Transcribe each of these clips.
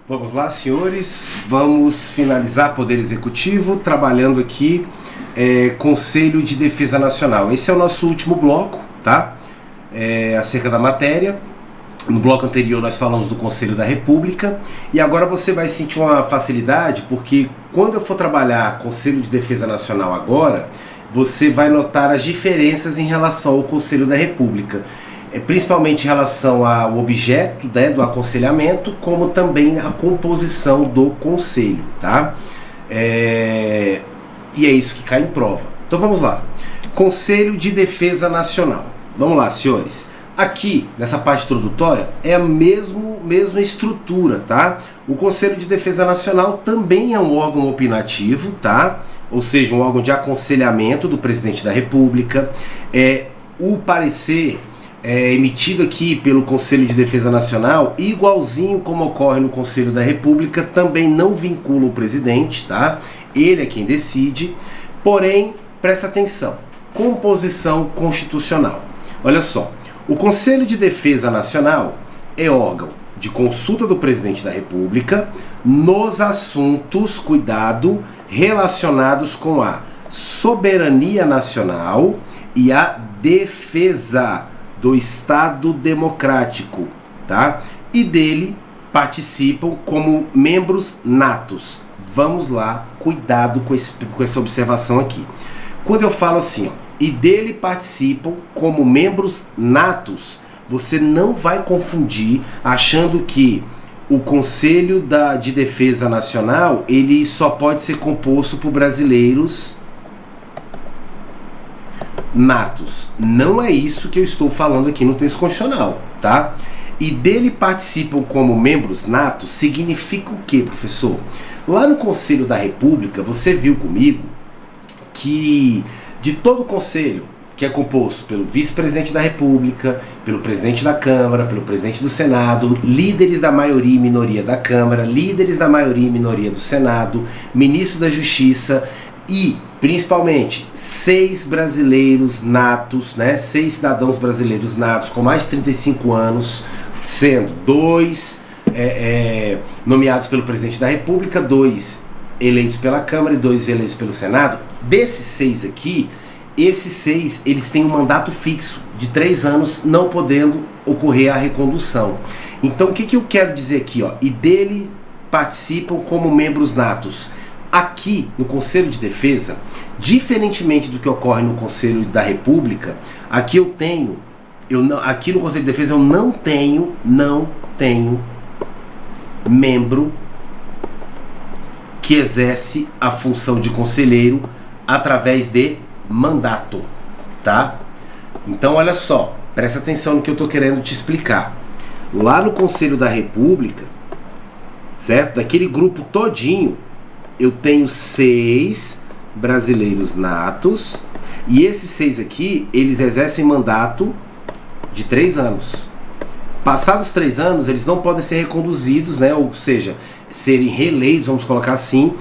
Vamos lá, senhores, vamos finalizar Poder Executivo, trabalhando aqui Conselho de Defesa Nacional. Esse é o nosso último bloco, tá? Acerca da matéria. No bloco anterior nós falamos do Conselho da República e agora você vai sentir uma facilidade, porque quando eu for trabalhar Conselho de Defesa Nacional agora, você vai notar as diferenças em relação ao Conselho da República. Principalmente em relação ao objeto, né, do aconselhamento, como também a composição do conselho, tá? E é isso que cai em prova. Então vamos lá. Conselho de Defesa Nacional. Vamos lá, senhores. Aqui, nessa parte introdutória, é a mesma estrutura, tá? O Conselho de Defesa Nacional também é um órgão opinativo, tá? Ou seja, um órgão de aconselhamento do Presidente da República. O parecer emitido aqui pelo Conselho de Defesa Nacional, igualzinho como ocorre no Conselho da República, também não vincula o presidente, tá? Ele é quem decide, porém, presta atenção, composição constitucional. Olha só, o Conselho de Defesa Nacional é órgão de consulta do Presidente da República nos assuntos, cuidado, relacionados com a soberania nacional e a defesa do Estado Democrático, tá? E dele participam como membros natos. Vamos lá, cuidado com essa observação aqui. Quando eu falo assim, ó, e dele participam como membros natos, você não vai confundir achando que o Conselho de Defesa Nacional ele só pode ser composto por brasileiros natos. Não é isso que eu estou falando aqui no texto constitucional, tá? E dele participam como membros natos significa o quê, professor? Lá no Conselho da República, você viu comigo que de todo o Conselho, que é composto pelo vice-presidente da República, pelo presidente da Câmara, pelo presidente do Senado, líderes da maioria e minoria da Câmara, líderes da maioria e minoria do Senado, ministro da Justiça e principalmente 6 brasileiros natos, né? 6 cidadãos brasileiros natos com mais de 35 anos, sendo 2 nomeados pelo presidente da República, 2 eleitos pela Câmara e 2 eleitos pelo Senado. Desses 6 aqui, esses 6 eles têm um mandato fixo de 3 anos, não podendo ocorrer a recondução. Então o que eu quero dizer aqui, ó? E dele participam como membros natos. Aqui no Conselho de Defesa, diferentemente do que ocorre no Conselho da República, aqui aqui no Conselho de Defesa eu não tenho membro que exerce a função de conselheiro através de mandato, tá? Então olha só, presta atenção no que eu tô querendo te explicar. Lá no Conselho da República, certo? Daquele grupo todinho, eu tenho 6 brasileiros natos e esses 6 aqui, eles exercem mandato de 3 anos. Passados 3 anos, eles não podem ser reconduzidos, né? Ou seja, serem reeleitos, vamos colocar assim,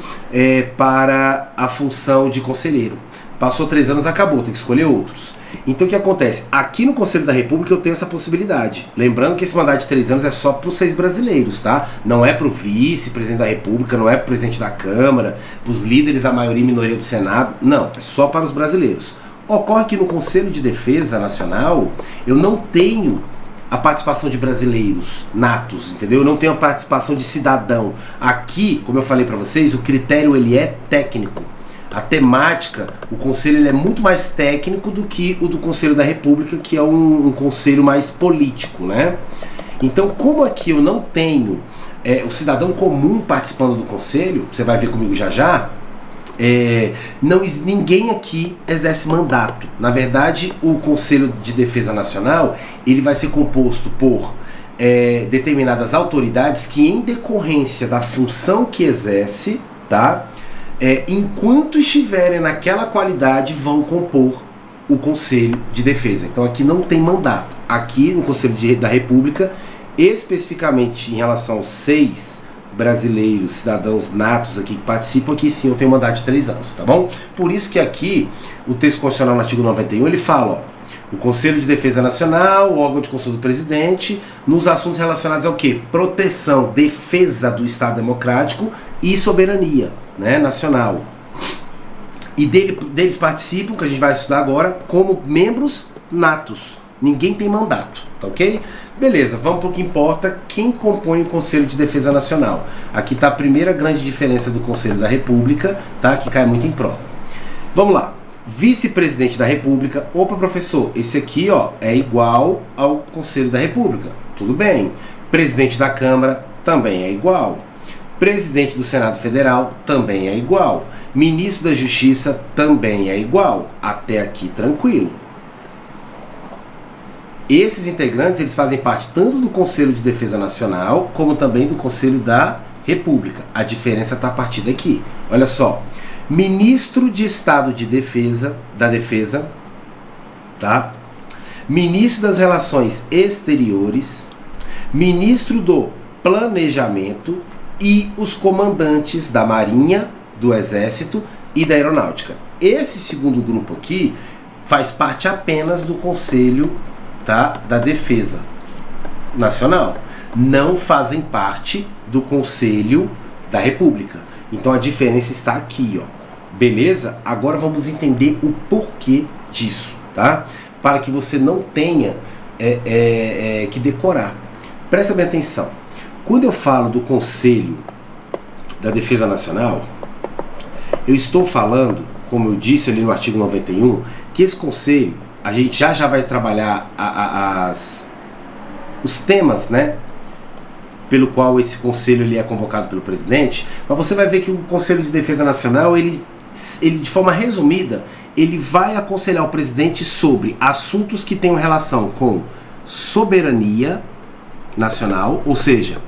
para a função de conselheiro. Passou 3 anos, acabou, tem que escolher outros. Então o que acontece? Aqui no Conselho da República eu tenho essa possibilidade. Lembrando que esse mandato de 3 anos é só para os 6 brasileiros, tá? Não é para o vice-presidente da República, não é para o presidente da Câmara, para os líderes da maioria e minoria do Senado. Não, é só para os brasileiros. Ocorre que no Conselho de Defesa Nacional eu não tenho a participação de brasileiros natos, entendeu? Eu não tenho a participação de cidadão. Aqui, como eu falei para vocês, o critério ele é técnico. A temática, o conselho ele é muito mais técnico do que o do Conselho da República, que é um conselho mais político, né? Então, como aqui eu não tenho o cidadão comum participando do conselho, você vai ver comigo já já, ninguém aqui exerce mandato. Na verdade, o Conselho de Defesa Nacional ele vai ser composto por determinadas autoridades que, em decorrência da função que exerce, tá? Enquanto estiverem naquela qualidade, vão compor o Conselho de Defesa. Então aqui não tem mandato. Aqui no Conselho da República, especificamente em relação aos 6 brasileiros, cidadãos natos aqui que participam, aqui sim eu tenho mandato de 3 anos, tá bom? Por isso que aqui, o texto constitucional no artigo 91, ele fala, ó, o Conselho de Defesa Nacional, o órgão de consulta do presidente, nos assuntos relacionados ao quê? Proteção, defesa do Estado Democrático e soberania, né, nacional. E deles participam, que a gente vai estudar agora, como membros natos. Ninguém tem mandato, tá ok? Beleza, vamos para o que importa, quem compõe o Conselho de Defesa Nacional. Aqui está a primeira grande diferença do Conselho da República, tá? Que cai muito em prova. Vamos lá. Vice-presidente da República. Opa, professor, esse aqui, ó, é igual ao Conselho da República. Tudo bem. Presidente da Câmara também é igual. Presidente do Senado Federal também é igual. Ministro da Justiça também é igual. Até aqui tranquilo. Esses integrantes, eles fazem parte tanto do Conselho de Defesa Nacional, como também do Conselho da República. A diferença está a partir daqui. Olha só. Ministro de Estado de Defesa, tá? Ministro das Relações Exteriores, Ministro do Planejamento e os comandantes da Marinha, do Exército e da Aeronáutica. Esse segundo grupo aqui faz parte apenas do Conselho, tá, da Defesa Nacional. Não fazem parte do Conselho da República. Então a diferença está aqui, ó. Beleza? Agora vamos entender o porquê disso, tá? Para que você não tenha que decorar. Presta bem atenção. Quando eu falo do Conselho da Defesa Nacional, eu estou falando, como eu disse ali no artigo 91, que esse conselho, a gente já vai trabalhar os temas, né? Pelo qual esse conselho ele é convocado pelo presidente, mas você vai ver que o Conselho de Defesa Nacional, ele de forma resumida, ele vai aconselhar o presidente sobre assuntos que tenham relação com soberania nacional, ou seja,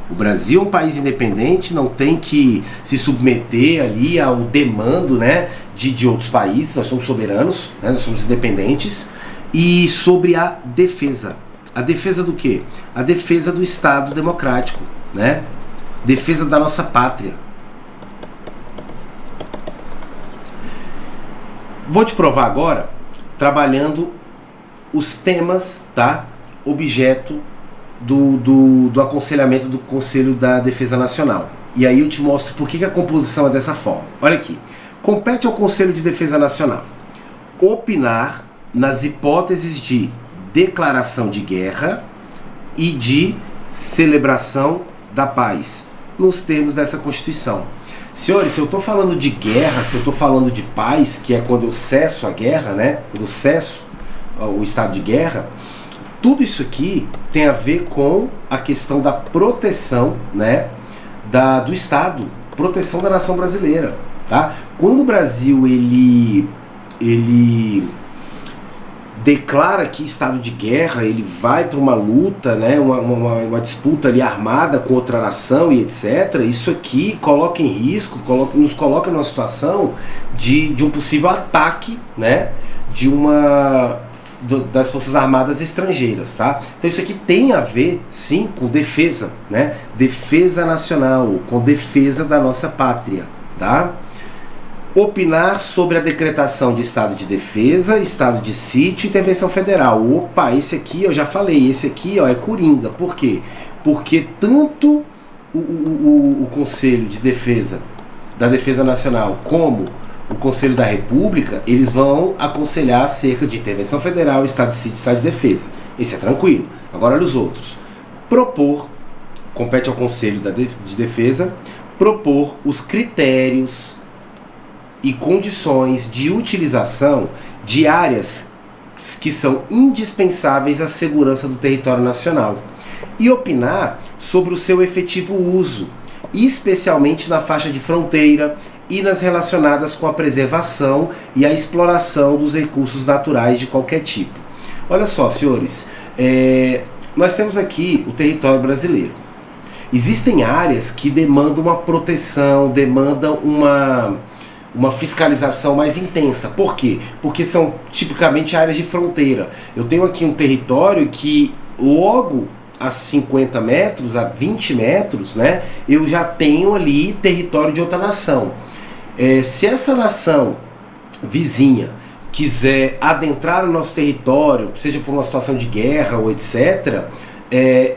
o Brasil é um país independente, não tem que se submeter ali ao demando, né, de outros países, nós somos soberanos, né, nós somos independentes, e sobre a defesa. A defesa do quê? A defesa do Estado Democrático, né? Defesa da nossa pátria. Vou te provar agora, trabalhando os temas, tá? Objeto do aconselhamento do Conselho da Defesa Nacional. E aí eu te mostro por que a composição é dessa forma. Olha aqui. Compete ao Conselho de Defesa Nacional opinar nas hipóteses de declaração de guerra e de celebração da paz, nos termos dessa Constituição. Senhores, se eu estou falando de guerra, se eu estou falando de paz, que é quando eu cesso a guerra, né? Quando eu cesso o estado de guerra, tudo isso aqui tem a ver com a questão da proteção, né? Do Estado, proteção da nação brasileira, tá? Quando o Brasil ele declara que estado de guerra, ele vai para uma luta, né, uma disputa ali armada com outra nação e etc. Isso aqui coloca em risco, nos coloca numa situação de um possível ataque, né, das Forças Armadas estrangeiras, tá? Então isso aqui tem a ver, sim, com defesa, né, defesa nacional, com defesa da nossa pátria, tá? Opinar sobre a decretação de estado de defesa, estado de sítio e intervenção federal. Opa, esse aqui eu já falei, esse aqui ó, é coringa. Por quê? Porque tanto o Conselho de Defesa, da Defesa Nacional, como o Conselho da República, eles vão aconselhar acerca de intervenção federal, estado de sítio e estado de defesa. Esse é tranquilo. Agora olha os outros. Propor, compete ao Conselho de Defesa, propor os critérios e condições de utilização de áreas que são indispensáveis à segurança do território nacional e opinar sobre o seu efetivo uso, especialmente na faixa de fronteira e nas relacionadas com a preservação e a exploração dos recursos naturais de qualquer tipo. Olha só, senhores, nós temos aqui o território brasileiro. Existem áreas que demandam uma proteção, demandam uma fiscalização mais intensa. Por quê? Porque são tipicamente áreas de fronteira. Eu tenho aqui um território que logo a 50 metros, a 20 metros, né, eu já tenho ali território de outra nação. Se essa nação vizinha quiser adentrar o nosso território, seja por uma situação de guerra ou etc.,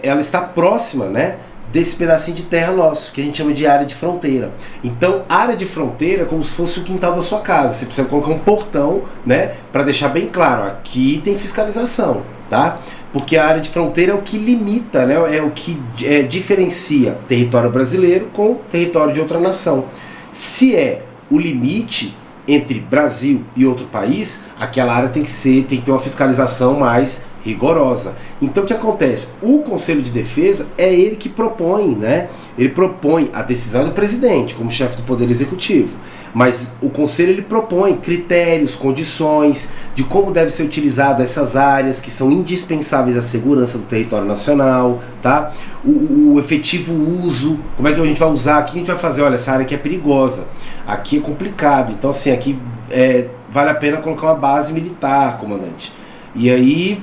ela está próxima, né, desse pedacinho de terra nosso, que a gente chama de área de fronteira. Então, área de fronteira é como se fosse o quintal da sua casa. Você precisa colocar um portão, né, para deixar bem claro, aqui tem fiscalização, tá? Porque a área de fronteira é o que limita, né, é o que diferencia território brasileiro com território de outra nação. Se é o limite entre Brasil e outro país, aquela área tem que ter uma fiscalização mais rigorosa. Então o que acontece? O Conselho de Defesa é ele que propõe, né? Ele propõe, a decisão do presidente como chefe do Poder Executivo, mas o Conselho ele propõe critérios, condições de como deve ser utilizado essas áreas que são indispensáveis à segurança do território nacional, tá? O efetivo uso, como é que a gente vai usar, o que a gente vai fazer? Olha, essa área aqui é perigosa, aqui é complicado, então assim, aqui vale a pena colocar uma base militar, comandante. E aí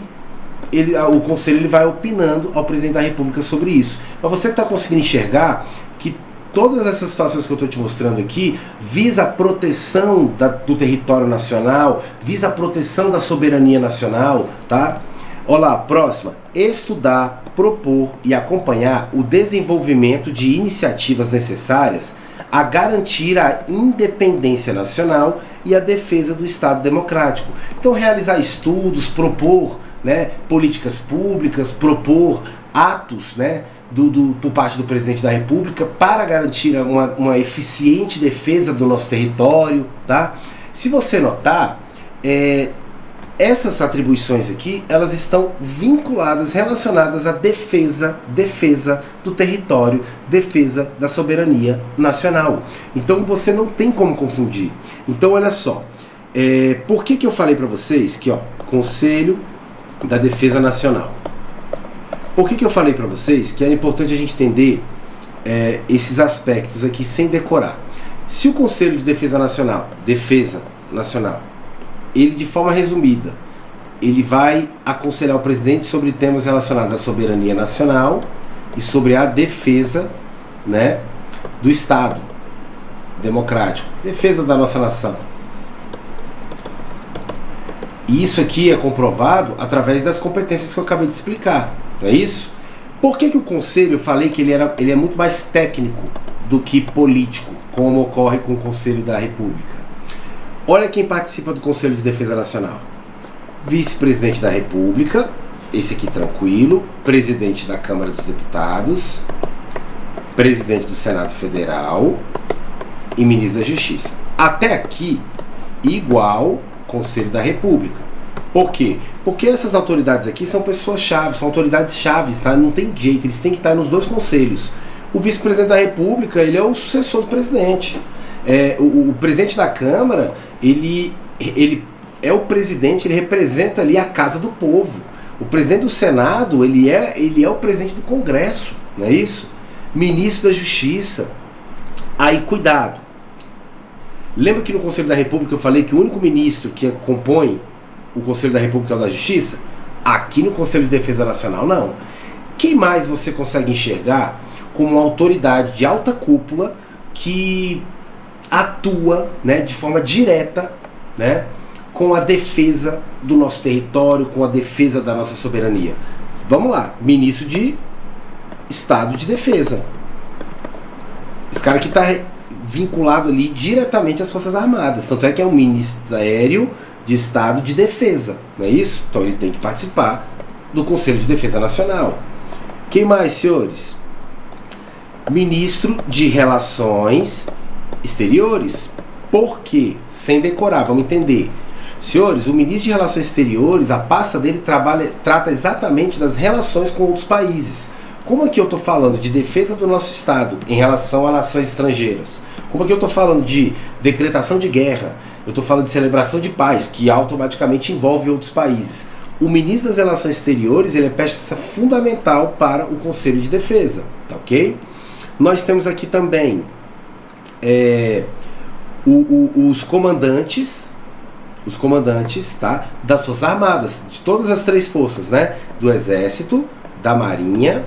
o Conselho ele vai opinando ao Presidente da República sobre isso. Mas você está conseguindo enxergar que todas essas situações que eu estou te mostrando aqui visa a proteção do território nacional, visa a proteção da soberania nacional, tá? Olha lá, próxima. Estudar, propor e acompanhar o desenvolvimento de iniciativas necessárias a garantir a independência nacional e a defesa do Estado democrático. Então, realizar estudos, propor, né, políticas públicas, propor atos, né, por parte do Presidente da República para garantir uma eficiente defesa do nosso território, tá? Se você notar, essas atribuições aqui, elas estão vinculadas, relacionadas à defesa do território, defesa da soberania nacional. Então você não tem como confundir. Então olha só, por que eu falei para vocês que, ó, Conselho da Defesa Nacional? Por que eu falei para vocês que era importante a gente entender esses aspectos aqui sem decorar? Se o Conselho de Defesa Nacional, ele de forma resumida, ele vai aconselhar o presidente sobre temas relacionados à soberania nacional e sobre a defesa, né, do Estado democrático, defesa da nossa nação. E isso aqui é comprovado através das competências que eu acabei de explicar, não é isso? Por que o Conselho, eu falei que ele é muito mais técnico do que político, como ocorre com o Conselho da República? Olha quem participa do Conselho de Defesa Nacional. Vice-presidente da República, esse aqui tranquilo, presidente da Câmara dos Deputados, presidente do Senado Federal e ministro da Justiça. Até aqui, igual Conselho da República. Por quê? Porque essas autoridades aqui são pessoas-chave, são autoridades-chaves, tá? Não tem jeito, eles têm que estar nos dois conselhos. O vice-presidente da República, ele é o sucessor do presidente. O presidente da Câmara, ele é o presidente, ele representa ali a casa do povo. O presidente do Senado, ele é o presidente do Congresso, não é isso? Ministro da Justiça. Aí, cuidado. Lembra que no Conselho da República eu falei que o único ministro que compõe o Conselho da República é o da Justiça? Aqui no Conselho de Defesa Nacional, não. Quem mais você consegue enxergar como uma autoridade de alta cúpula que atua, né, de forma direta, né, com a defesa do nosso território, com a defesa da nossa soberania? Vamos lá, ministro de Estado de Defesa. Esse cara que está vinculado ali diretamente às Forças Armadas. Tanto é que é um Ministério de Estado de Defesa, não é isso? Então ele tem que participar do Conselho de Defesa Nacional. Quem mais, senhores? Ministro de Relações Exteriores. Por quê? Sem decorar, vamos entender. Senhores, o ministro de Relações Exteriores, a pasta dele trata exatamente das relações com outros países. Como aqui eu estou falando de defesa do nosso Estado em relação a nações estrangeiras, como aqui eu estou falando de decretação de guerra, eu estou falando de celebração de paz, que automaticamente envolve outros países. O ministro das Relações Exteriores, ele é peça fundamental para o Conselho de Defesa, tá ok? Nós temos aqui também os comandantes, tá, das Forças Armadas, de todas as três forças, né? Do Exército, da Marinha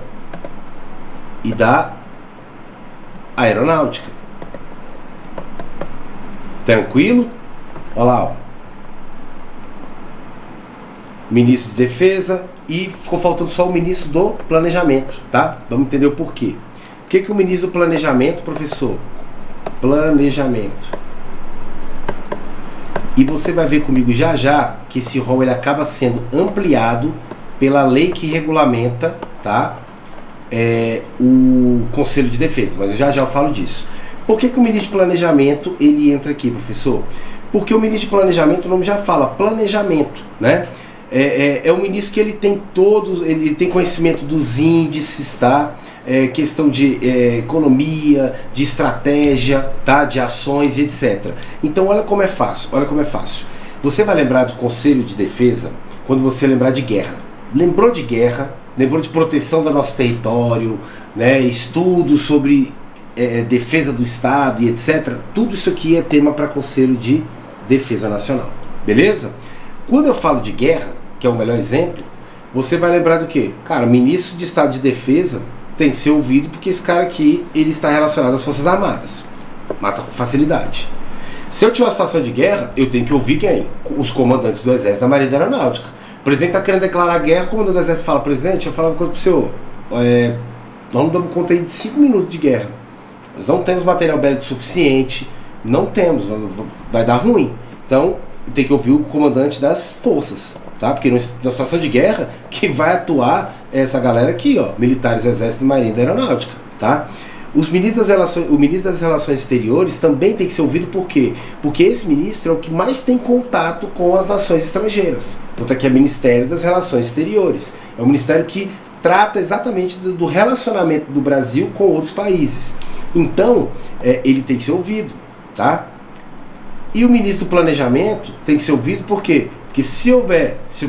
e da Aeronáutica. Tranquilo? Olha lá, ó. Ministro de Defesa e ficou faltando só o ministro do Planejamento, tá? Vamos entender o porquê. O que o ministro do Planejamento, professor? Planejamento. E você vai ver comigo já já que esse rol ele acaba sendo ampliado pela lei que regulamenta, tá? O Conselho de Defesa, mas já já eu falo disso. Por que o ministro de Planejamento ele entra aqui, professor? Porque o ministro de Planejamento, o nome já fala, planejamento, né? É um ministro que ele tem conhecimento dos índices, tá? Questão de economia, de estratégia, tá? De ações e etc. Então olha como é fácil, Você vai lembrar do Conselho de Defesa quando você lembrar de guerra. Lembrou de guerra, lembrou de proteção do nosso território, né? Estudos sobre defesa do Estado e etc. Tudo isso aqui é tema para Conselho de Defesa Nacional, beleza? Quando eu falo de guerra, que é o melhor exemplo, você vai lembrar do quê? Cara, o ministro de Estado de Defesa tem que ser ouvido porque esse cara aqui, ele está relacionado às Forças Armadas. Mata com facilidade. Se eu tiver uma situação de guerra, eu tenho que ouvir quem? Os comandantes do Exército, da Marinha e da Aeronáutica. O presidente está querendo declarar guerra, o comandante do Exército fala, presidente, eu falava uma coisa pro senhor, nós não damos conta aí de 5 minutos de guerra. Nós não temos material bélico suficiente, não temos, vai dar ruim. Então, tem que ouvir o comandante das forças, tá? Porque na situação de guerra, que vai atuar essa galera aqui, ó, militares do Exército, Marinha e da Aeronáutica, tá? O ministro das Relações Exteriores também tem que ser ouvido, por quê? Porque esse ministro é o que mais tem contato com as nações estrangeiras. Portanto, aqui é o Ministério das Relações Exteriores. É o ministério que trata exatamente do relacionamento do Brasil com outros países. Então, ele tem que ser ouvido, tá? E o ministro do Planejamento tem que ser ouvido por quê? Porque se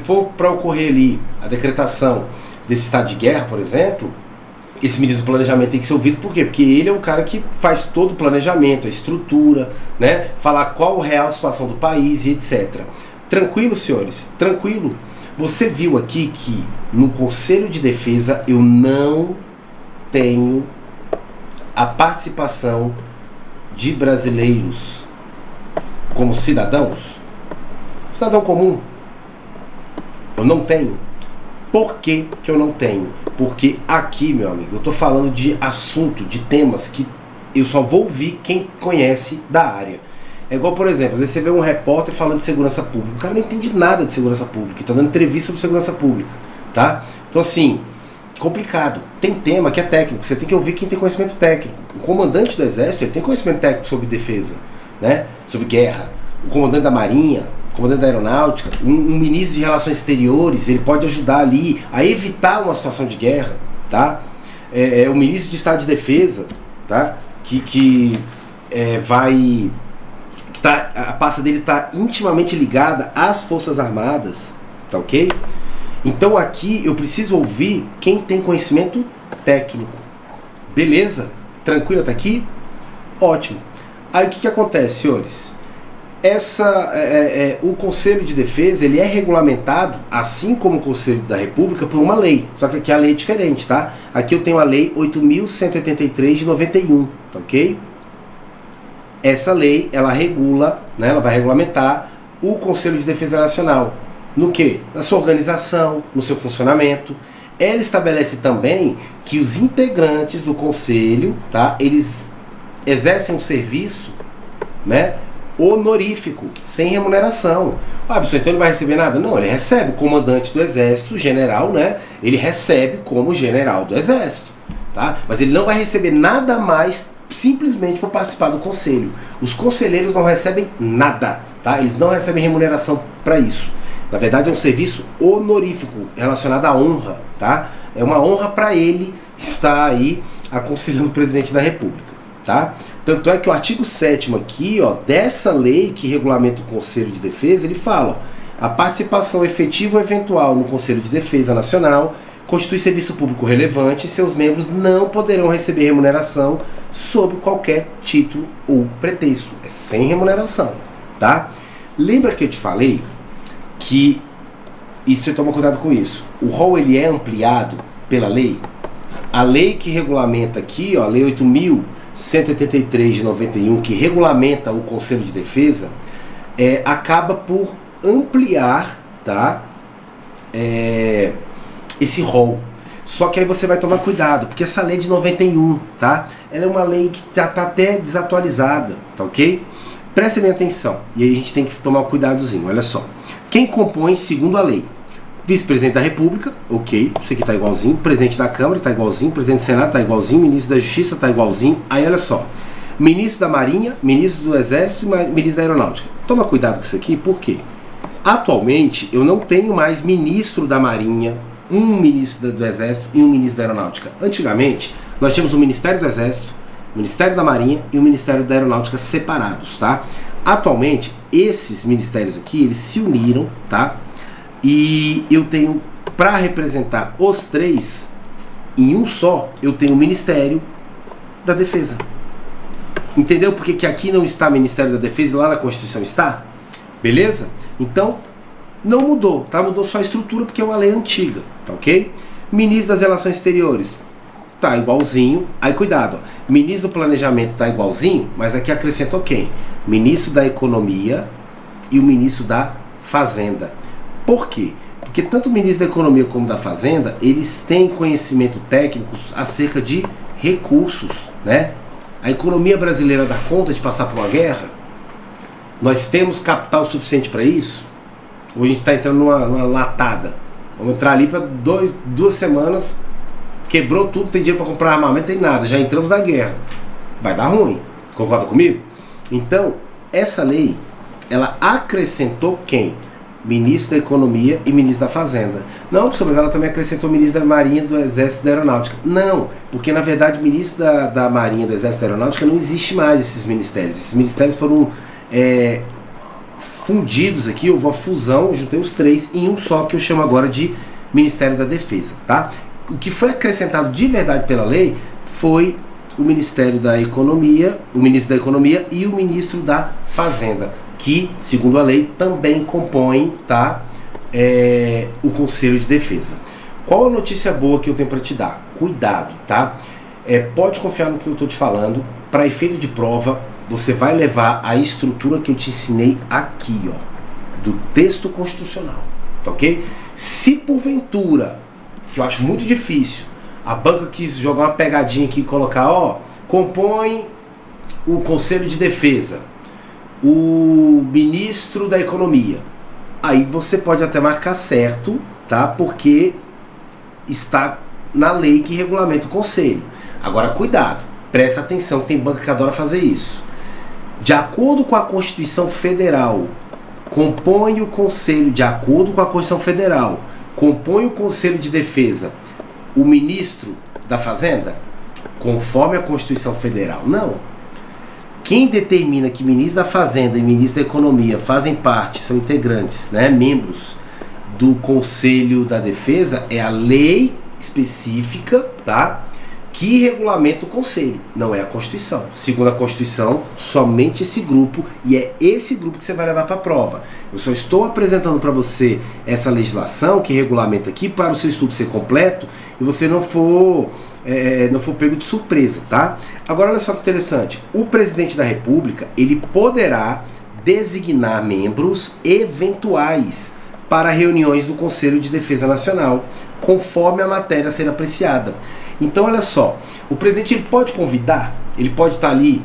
for para ocorrer ali a decretação desse estado de guerra, por exemplo, esse ministro do Planejamento tem que ser ouvido por quê? Porque ele é o cara que faz todo o planejamento, a estrutura, né? Falar qual a real situação do país e etc. Tranquilo, senhores? Tranquilo? Você viu aqui que no Conselho de Defesa eu não tenho a participação de brasileiros como cidadãos, cidadão comum. Eu não tenho. Por que eu não tenho? Porque aqui, meu amigo, eu estou falando de assunto, de temas que eu só vou ouvir quem conhece da área. É igual, por exemplo, às vezes você vê um repórter falando de segurança pública, o cara não entende nada de segurança pública, está dando entrevista sobre segurança pública, tá? Então assim, complicado. Tem tema que é técnico, você tem que ouvir quem tem conhecimento técnico. O comandante do Exército, ele tem conhecimento técnico sobre defesa, né? Sobre guerra. O comandante da Marinha, o comandante da Aeronáutica, um ministro de Relações Exteriores, ele pode ajudar ali a evitar uma situação de guerra, tá? O ministro de Estado de Defesa, tá? A pasta dele está intimamente ligada às Forças Armadas, tá ok? Então aqui eu preciso ouvir quem tem conhecimento técnico. Beleza? Tranquilo até aqui? Ótimo. Aí o que acontece, senhores? O Conselho de Defesa ele é regulamentado, assim como o Conselho da República, por uma lei. Só que aqui a lei é diferente, tá? Aqui eu tenho a Lei 8.183 de 91, tá ok? Essa lei, ela regula, né, ela vai regulamentar o Conselho de Defesa Nacional. No quê? Na sua organização, no seu funcionamento. Ela estabelece também que os integrantes do Conselho, tá, eles exercem um serviço, né, honorífico, sem remuneração. Então ele não vai receber nada? Não, ele recebe. O comandante do Exército, o general, né, ele recebe como general do Exército, tá? Mas ele não vai receber nada mais simplesmente por participar do conselho. Os conselheiros não recebem nada, tá? Eles não recebem remuneração para isso. Na verdade é um serviço honorífico, relacionado à honra, tá? É uma honra para ele estar aí aconselhando o presidente da República, tá? Tanto é que o artigo 7º aqui, ó, dessa lei que regulamenta o Conselho de Defesa, ele fala, ó, a participação efetiva ou eventual no Conselho de Defesa Nacional constitui serviço público relevante e seus membros não poderão receber remuneração sob qualquer título ou pretexto. É sem remuneração, tá? Lembra que eu te falei que, e você toma cuidado com isso, o rol ele é ampliado pela lei. A lei que regulamenta aqui, ó, a Lei 8.183 de 91, que regulamenta o Conselho de Defesa, acaba por ampliar, tá, esse rol. Só que aí você vai tomar cuidado, porque essa lei de 91, tá? Ela é uma lei que já está até desatualizada, tá ok? Prestem bem atenção, e aí a gente tem que tomar um cuidadozinho, olha só. Quem compõe, segundo a lei? Vice-presidente da República, ok, isso aqui tá igualzinho. Presidente da Câmara tá igualzinho. Presidente do Senado tá igualzinho. Ministro da Justiça tá igualzinho. Aí olha só, ministro da Marinha, ministro do Exército e ministro da Aeronáutica. Toma cuidado com isso aqui, por quê? Atualmente eu não tenho mais ministro da Marinha, um ministro do Exército e um ministro da Aeronáutica. Antigamente nós tínhamos o Ministério do Exército, o Ministério da Marinha e o Ministério da Aeronáutica separados, tá? Atualmente esses ministérios aqui, eles se uniram, tá? E eu tenho, para representar os três em um só, eu tenho o Ministério da Defesa. Entendeu porque que aqui não está Ministério da Defesa e lá na Constituição está? Beleza? Então, não mudou, tá? Mudou só a estrutura porque é uma lei antiga, tá ok? Ministro das Relações Exteriores, tá igualzinho. Aí cuidado, ó. Ministro do Planejamento tá igualzinho, mas aqui acrescentou quem? Ministro da Economia e o Ministro da Fazenda. Por quê? Porque tanto o Ministro da Economia como da Fazenda, eles têm conhecimento técnico acerca de recursos, né? A economia brasileira dá conta de passar por uma guerra? Nós temos capital suficiente para isso? Ou a gente está entrando numa latada? Vamos entrar ali para 2 semanas, quebrou tudo, tem dinheiro para comprar armamento, tem nada, já entramos na guerra. Vai dar ruim, concorda comigo? Então, essa lei, ela acrescentou quem? Ministro da Economia e Ministro da Fazenda. Não, professor, mas ela também acrescentou Ministro da Marinha, do Exército e da Aeronáutica. Não, porque na verdade o Ministro da Marinha, do Exército e da Aeronáutica não existe mais esses ministérios. Esses ministérios foram fundidos aqui, houve uma fusão, juntei os três em um só, que eu chamo agora de Ministério da Defesa, tá? O que foi acrescentado de verdade pela lei foi o Ministério da Economia, o Ministro da Economia e o Ministro da Fazenda, que, segundo a lei, também compõem, tá, o Conselho de Defesa. Qual a notícia boa que eu tenho para te dar? Cuidado, tá? Pode confiar no que eu estou te falando. Para efeito de prova, você vai levar a estrutura que eu te ensinei aqui, ó, do texto constitucional, tá ok? Se porventura, que eu acho muito difícil, a banca quis jogar uma pegadinha aqui e colocar, ó, compõe o Conselho de Defesa, o Ministro da Economia. Aí você pode até marcar certo, tá? Porque está na lei que regulamenta o Conselho. Agora, cuidado, presta atenção que tem banca que adora fazer isso. De acordo com a Constituição Federal, compõe o Conselho, de acordo com a Constituição Federal, compõe o Conselho de Defesa o Ministro da Fazenda, conforme a Constituição Federal. Não. Quem determina que Ministro da Fazenda e Ministro da Economia fazem parte, são integrantes, né, membros do Conselho da Defesa, é a lei específica, tá, que regulamenta o Conselho, não é a Constituição. Segundo a Constituição, somente esse grupo, e é esse grupo que você vai levar para a prova. Eu só estou apresentando para você essa legislação que regulamenta aqui para o seu estudo ser completo e você não for pego de surpresa, tá? Agora olha só que interessante, o presidente da República, ele poderá designar membros eventuais para reuniões do Conselho de Defesa Nacional, conforme a matéria a ser apreciada. Então olha só, o presidente ele pode convidar, ele pode estar ali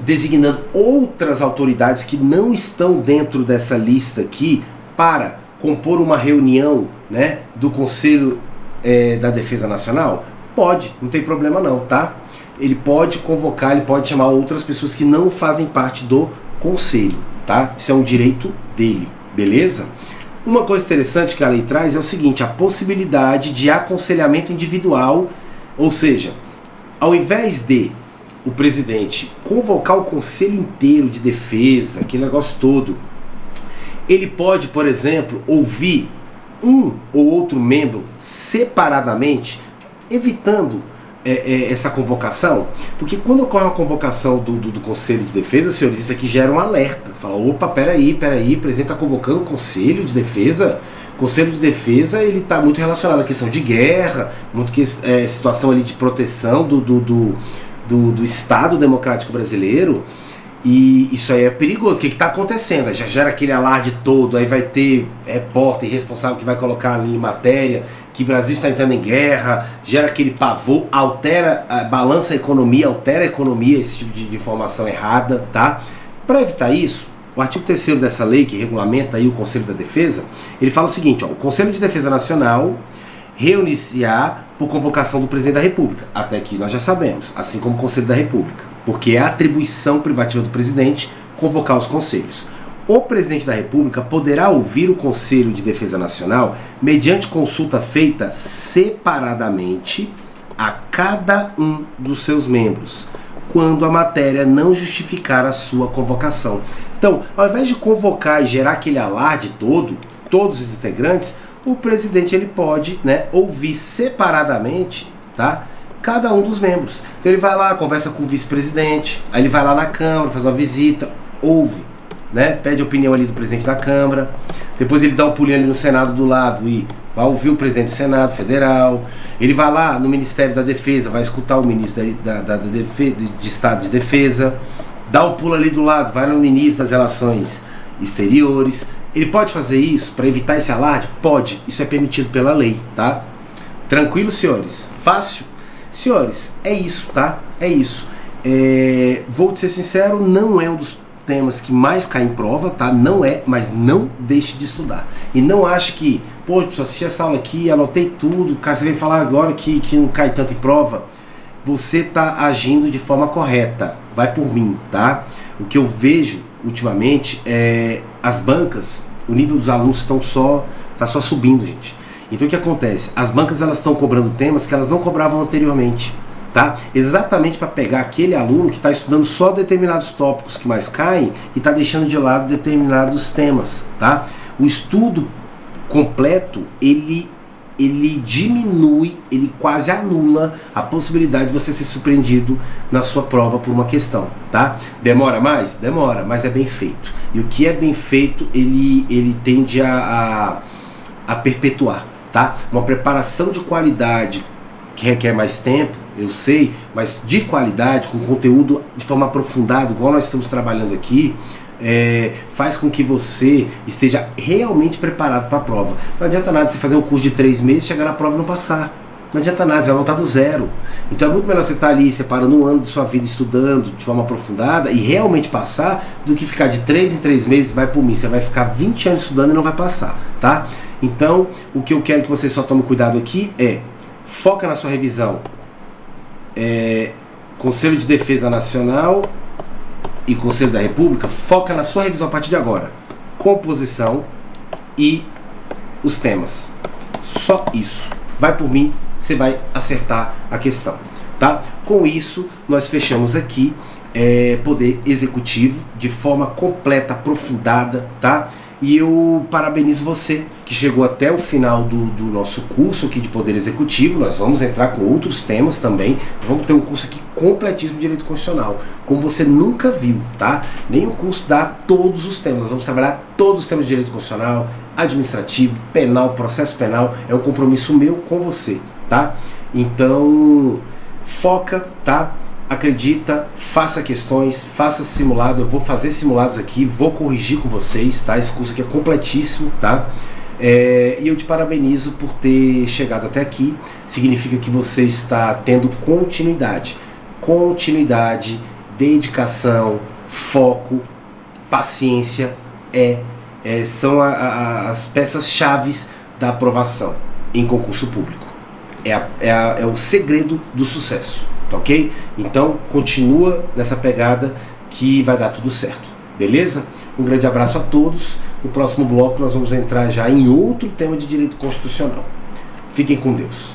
designando outras autoridades que não estão dentro dessa lista aqui para compor uma reunião, né, do Conselho da Defesa Nacional? Pode, não tem problema não, tá? Ele pode convocar, ele pode chamar outras pessoas que não fazem parte do Conselho, tá? Isso é um direito dele, beleza? Uma coisa interessante que a lei traz é o seguinte, a possibilidade de aconselhamento individual, ou seja, ao invés de o presidente convocar o conselho inteiro de defesa, aquele negócio todo, ele pode, por exemplo, ouvir um ou outro membro separadamente, evitando essa convocação, porque quando ocorre a convocação do Conselho de Defesa, senhores, isso aqui gera um alerta. Fala, opa, peraí, o presidente está convocando o Conselho de Defesa? Conselho de Defesa, ele está muito relacionado à questão de guerra, muito situação ali de proteção do Estado Democrático Brasileiro. E isso aí é perigoso. O que está acontecendo? Já gera aquele alarde todo, aí vai ter repórter responsável que vai colocar ali em matéria que o Brasil está entrando em guerra, gera aquele pavor, balança a economia, altera a economia, esse tipo de informação errada, tá? Para evitar isso, o artigo 3º dessa lei, que regulamenta aí o Conselho da Defesa, ele fala o seguinte, ó, o Conselho de Defesa Nacional reunir-se-á por convocação do Presidente da República. Até aqui nós já sabemos, assim como o Conselho da República, porque é atribuição privativa do Presidente convocar os conselhos. O Presidente da República poderá ouvir o Conselho de Defesa Nacional mediante consulta feita separadamente a cada um dos seus membros, quando a matéria não justificar a sua convocação. Então, ao invés de convocar e gerar aquele alarde todo, todos os integrantes, o presidente ele pode, né, ouvir separadamente, tá, cada um dos membros. Então ele vai lá, conversa com o vice-presidente, aí ele vai lá na Câmara, faz uma visita, ouve, né, pede a opinião ali do presidente da Câmara, depois ele dá um pulinho ali no Senado do lado e vai ouvir o presidente do Senado Federal, ele vai lá no Ministério da Defesa, vai escutar o ministro de Estado de Defesa, dá um pulo ali do lado, vai no ministro das Relações Exteriores. Ele pode fazer isso para evitar esse alarde? Pode, isso é permitido pela lei, tá? Tranquilo, senhores? Fácil? Senhores, é isso, tá? É isso. Vou te ser sincero, não é um dos temas que mais cai em prova, tá? Não é, mas não deixe de estudar. E não ache que, pô, pessoal, assisti essa aula aqui, anotei tudo, cara, você vem falar agora que não cai tanto em prova. Você tá agindo de forma correta. Vai por mim, tá? O que eu vejo ultimamente as bancas, o nível dos alunos tá só subindo, gente. Então o que acontece? As bancas elas estão cobrando temas que elas não cobravam anteriormente, tá? Exatamente para pegar aquele aluno que está estudando só determinados tópicos que mais caem e está deixando de lado determinados temas, tá? O estudo completo, ele diminui, ele quase anula a possibilidade de você ser surpreendido na sua prova por uma questão, tá? Demora mais? Demora, mas é bem feito. E o que é bem feito, ele tende a perpetuar, tá? Uma preparação de qualidade que requer mais tempo, eu sei, mas de qualidade, com conteúdo de forma aprofundada, igual nós estamos trabalhando aqui, faz com que você esteja realmente preparado para a prova. Não adianta nada você fazer um curso de 3 meses, chegar na prova e não passar. Não adianta nada, você vai voltar do zero. Então é muito melhor você estar ali separando um ano de sua vida estudando de forma aprofundada e realmente passar, do que ficar de 3 em 3 meses, vai por mim, você vai ficar 20 anos estudando e não vai passar, tá? Então, o que eu quero que você só tome cuidado aqui foca na sua revisão. Conselho de Defesa Nacional e Conselho da República, foca na sua revisão a partir de agora. Composição e os temas. Só isso. Vai por mim, você vai acertar a questão, tá? Com isso, nós fechamos aqui Poder Executivo de forma completa, aprofundada, tá? E eu parabenizo você que chegou até o final do nosso curso aqui de Poder Executivo. Nós vamos entrar com outros temas também. Vamos ter um curso aqui completíssimo de Direito Constitucional, como você nunca viu, tá? Nenhum curso dá todos os temas. Nós vamos trabalhar todos os temas de Direito Constitucional, administrativo, penal, processo penal. É um compromisso meu com você, tá? Então, foca, tá? Acredita, faça questões, faça simulado. Eu vou fazer simulados aqui, vou corrigir com vocês, tá? Esse curso aqui é completíssimo, tá? E eu te parabenizo por ter chegado até aqui. Significa que você está tendo continuidade. Continuidade, dedicação, foco, paciência são as peças-chaves da aprovação em concurso público. É o segredo do sucesso. Ok? Então, continua nessa pegada que vai dar tudo certo. Beleza? Um grande abraço a todos. No próximo bloco nós vamos entrar já em outro tema de direito constitucional. Fiquem com Deus.